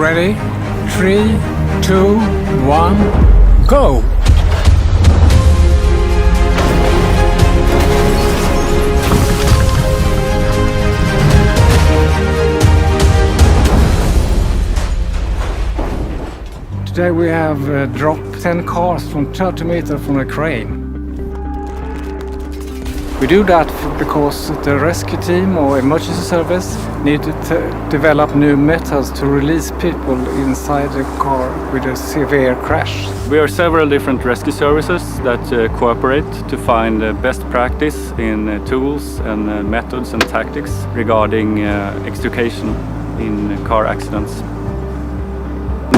Ready? 3, 2, 1, go! Today we have dropped 10 cars from 30 meters from a crane. We do that because the rescue team or emergency service need to develop new methods to release people inside the car with a severe crash. We are several different rescue services that cooperate to find best practice in tools and methods and tactics regarding extrication in car accidents.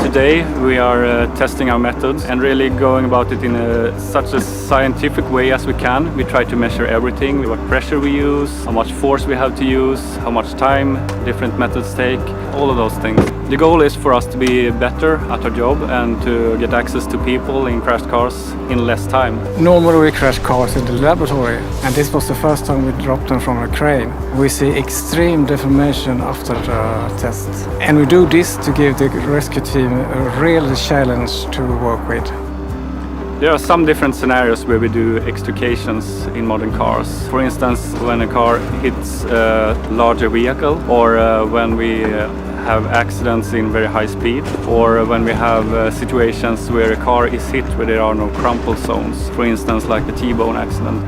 Today we are testing our methods and really going about it in such a scientific way as we can. We try to measure everything, what pressure we use, how much force we have to use, how much time different methods take, all of those things. The goal is for us to be better at our job and to get access to people in crashed cars in less time. Normally we crash cars in the laboratory, and this was the first time we dropped them from a crane. We see extreme deformation after the test. And we do this to give the rescue team a real challenge to work with. There are some different scenarios where we do extrications in modern cars. For instance, when a car hits a larger vehicle, or when we have accidents in very high speed, or when we have situations where a car is hit where there are no crumple zones, for instance like the T-bone accident.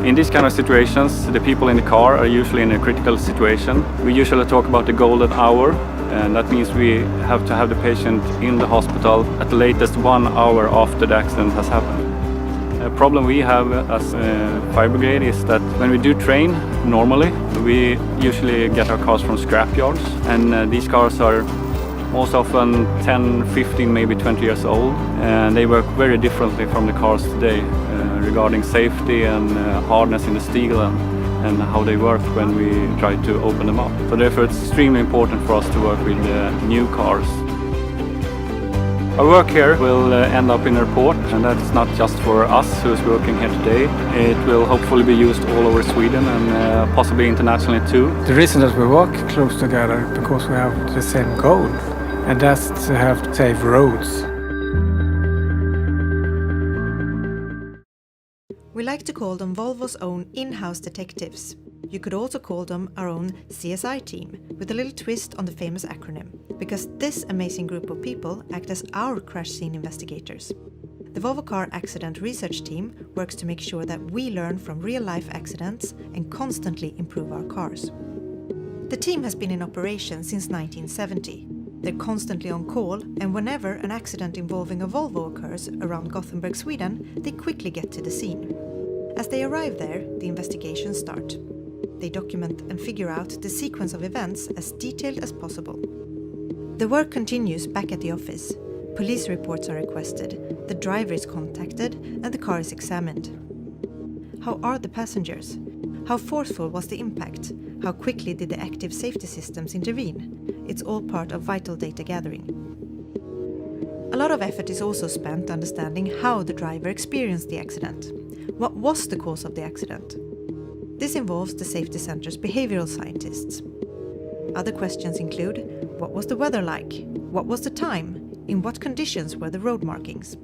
In these kind of situations, the people in the car are usually in a critical situation. We usually talk about the golden hour, and that means we have to have the patient in the hospital at the latest 1 hour after the accident has happened. A problem we have as fire brigade is that when we do train normally, we usually get our cars from scrap yards, and these cars are most often 10, 15, maybe 20 years old, and they work very differently from the cars today regarding safety and hardness in the steel and how they work when we try to open them up. So therefore it's extremely important for us to work with new cars. Our work here will end up in a report, and that's not just for us who's working here today. It will hopefully be used all over Sweden and possibly internationally too. The reason that we work close together is because we have the same goal, and that's to have safe roads. We like to call them Volvo's own in-house detectives. You could also call them our own CSI team, with a little twist on the famous acronym, because this amazing group of people act as our crash scene investigators. The Volvo Car Accident Research Team works to make sure that we learn from real-life accidents and constantly improve our cars. The team has been in operation since 1970. They're constantly on call, and whenever an accident involving a Volvo occurs around Gothenburg, Sweden, they quickly get to the scene. As they arrive there, the investigations start. They document and figure out the sequence of events as detailed as possible. The work continues back at the office. Police reports are requested, the driver is contacted, and the car is examined. How are the passengers? How forceful was the impact? How quickly did the active safety systems intervene? It's all part of vital data gathering. A lot of effort is also spent understanding how the driver experienced the accident. What was the cause of the accident? This involves the safety center's behavioral scientists. Other questions include: what was the weather like? What was the time? In what conditions were the road markings?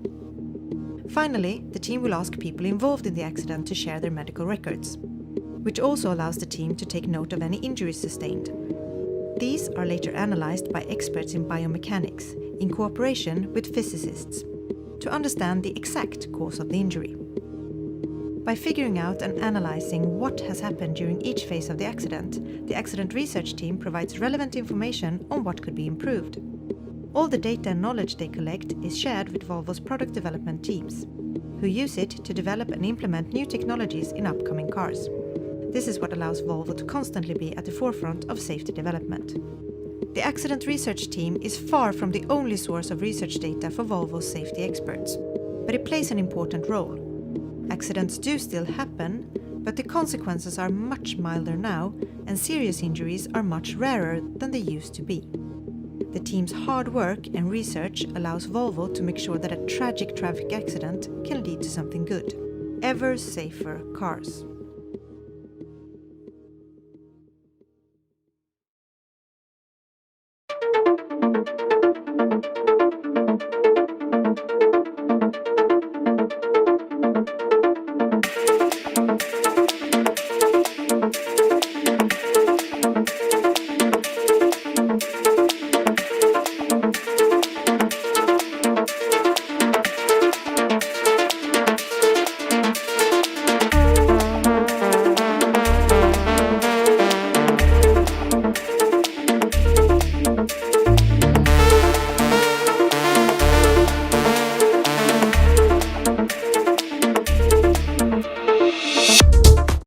Finally, the team will ask people involved in the accident to share their medical records, which also allows the team to take note of any injuries sustained. These are later analyzed by experts in biomechanics in cooperation with physicists to understand the exact cause of the injury. By figuring out and analyzing what has happened during each phase of the accident research team provides relevant information on what could be improved. All the data and knowledge they collect is shared with Volvo's product development teams, who use it to develop and implement new technologies in upcoming cars. This is what allows Volvo to constantly be at the forefront of safety development. The accident research team is far from the only source of research data for Volvo's safety experts, but it plays an important role. Accidents do still happen, but the consequences are much milder now, and serious injuries are much rarer than they used to be. The team's hard work and research allows Volvo to make sure that a tragic traffic accident can lead to something good. Ever safer cars.